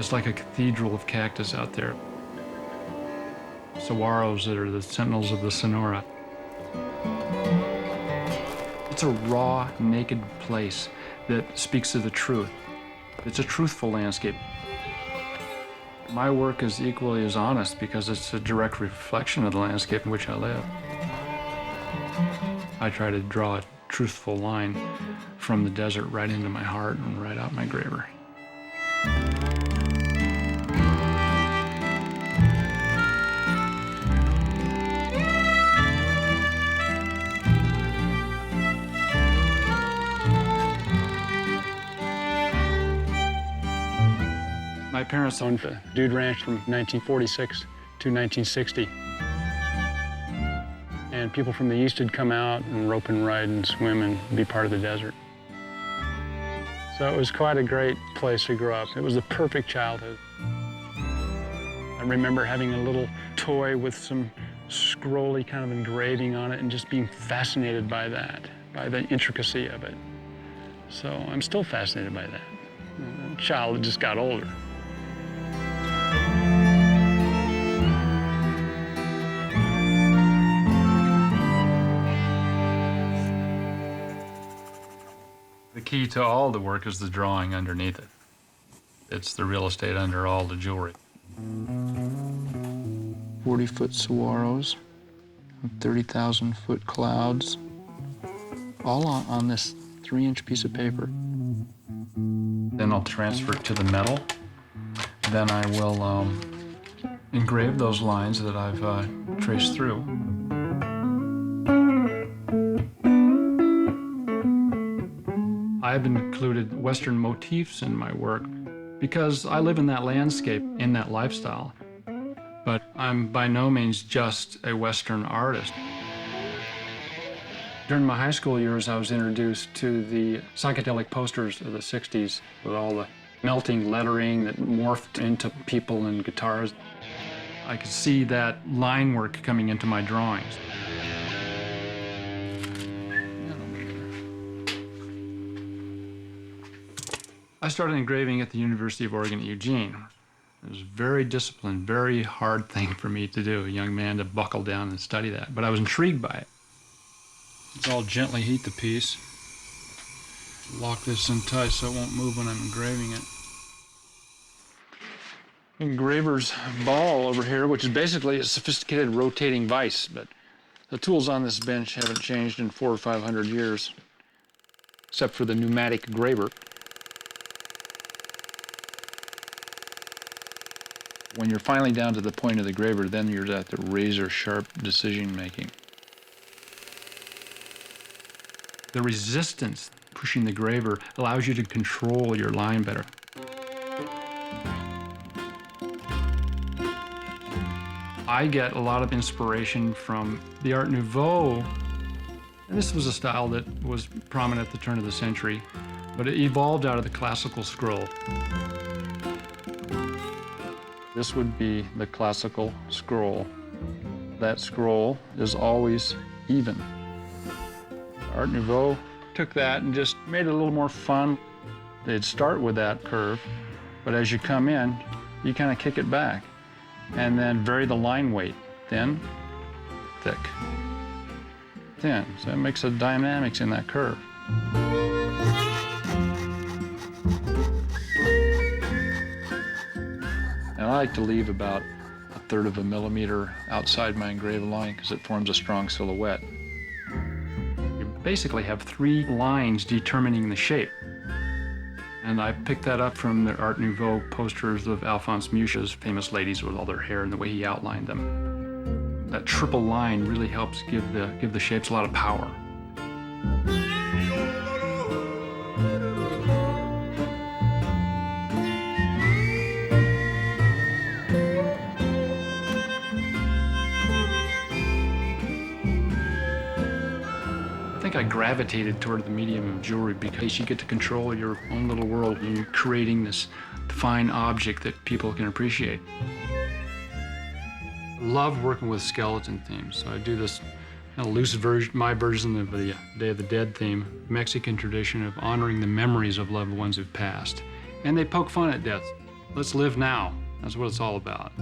It's like a cathedral of cactus out there. Saguaros that are the sentinels of the Sonora. It's a raw, naked place that speaks to the truth. It's a truthful landscape. My work is equally as honest because it's a direct reflection of the landscape in which I live. I try to draw a truthful line from the desert right into my heart and right out my graver. My parents owned a dude ranch from 1946 to 1960. And people from the east would come out and rope and ride and swim and be part of the desert. So it was quite a great place to grow up. It was the perfect childhood. I remember having a little toy with some scrolly kind of engraving on it and just being fascinated by that, by the intricacy of it. So I'm still fascinated by that. A child that just got older. The key to all the work is the drawing underneath it. It's the real estate under all the jewelry. 40-foot saguaros, 30,000-foot clouds, all on this 3-inch piece of paper. Then I'll transfer it to the metal. Then I will engrave those lines that I've traced through. I've included Western motifs in my work because I live in that landscape, in that lifestyle. But I'm by no means just a Western artist. During my high school years, I was introduced to the psychedelic posters of the 60s with all the melting lettering that morphed into people and guitars. I could see that line work coming into my drawings. I started engraving at the University of Oregon at Eugene. It was a very disciplined, very hard thing for me to do, a young man to buckle down and study that, but I was intrigued by it. I'll gently heat the piece, lock this in tight so it won't move when I'm engraving it. Engraver's ball over here, which is basically a sophisticated rotating vise, but the tools on this bench haven't changed in 400 or 500 years, except for the pneumatic graver. When you're finally down to the point of the graver, then you're at the razor-sharp decision-making. The resistance pushing the graver allows you to control your line better. I get a lot of inspiration from the Art Nouveau. And this was a style that was prominent at the turn of the century, but it evolved out of the classical scroll. This would be the classical scroll. That scroll is always even. Art Nouveau took that and just made it a little more fun. They'd start with that curve, but as you come in, you kind of kick it back and then vary the line weight. Thin, thick, thin. So it makes a dynamics in that curve. And I like to leave about 1/3 of a millimeter outside my engraved line because it forms a strong silhouette. You basically have 3 lines determining the shape. And I picked that up from the Art Nouveau posters of Alphonse Mucha's famous ladies with all their hair and the way he outlined them. That triple line really helps give the shapes a lot of power. I gravitated toward the medium of jewelry because you get to control your own little world and you're creating this fine object that people can appreciate. I love working with skeleton themes, so I do this kind of loose version, my version of the Day of the Dead theme, Mexican tradition of honoring the memories of loved ones who've passed. And they poke fun at death. Let's live now. That's what it's all about.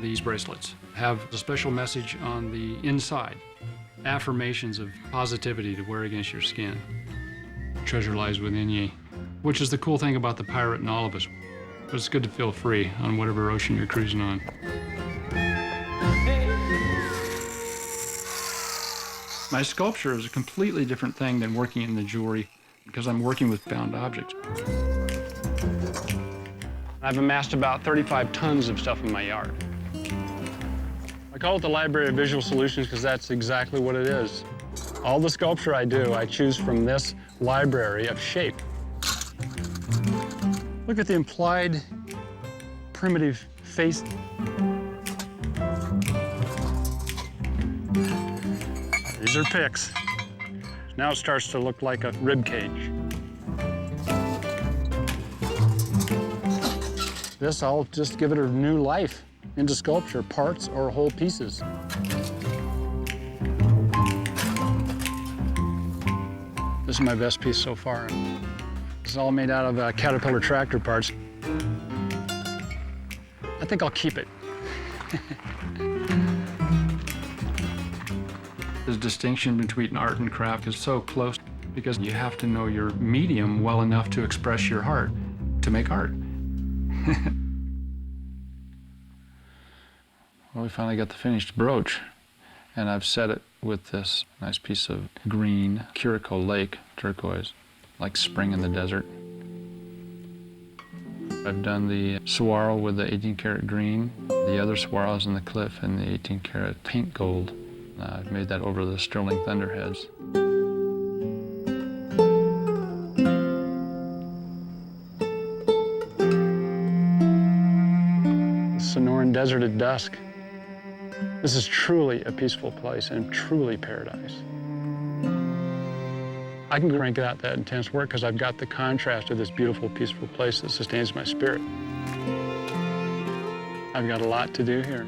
These bracelets have a special message on the inside. Affirmations of positivity to wear against your skin. Treasure lies within ye, which is the cool thing about the pirate in all of us. But it's good to feel free on whatever ocean you're cruising on. My sculpture is a completely different thing than working in the jewelry because I'm working with found objects. I've amassed about 35 tons of stuff in my yard. I call it the Library of Visual Solutions because that's exactly what it is. All the sculpture I do, I choose from this library of shape. Look at the implied primitive face. These are picks. Now it starts to look like a rib cage. This, I'll just give it a new life into sculpture, parts or whole pieces. This is my best piece so far. It's all made out of Caterpillar tractor parts. I think I'll keep it. The distinction between art and craft is so close because you have to know your medium well enough to express your heart, to make art. Well, we finally got the finished brooch, and I've set it with this nice piece of green Curico Lake turquoise, like spring in the desert. I've done the saguaro with the 18-karat green, the other saguaros in the cliff in the 18-karat pink gold. I've made that over the sterling thunderheads. The Sonoran Desert at dusk. This is truly a peaceful place and truly paradise. I can crank out that intense work because I've got the contrast of this beautiful, peaceful place that sustains my spirit. I've got a lot to do here.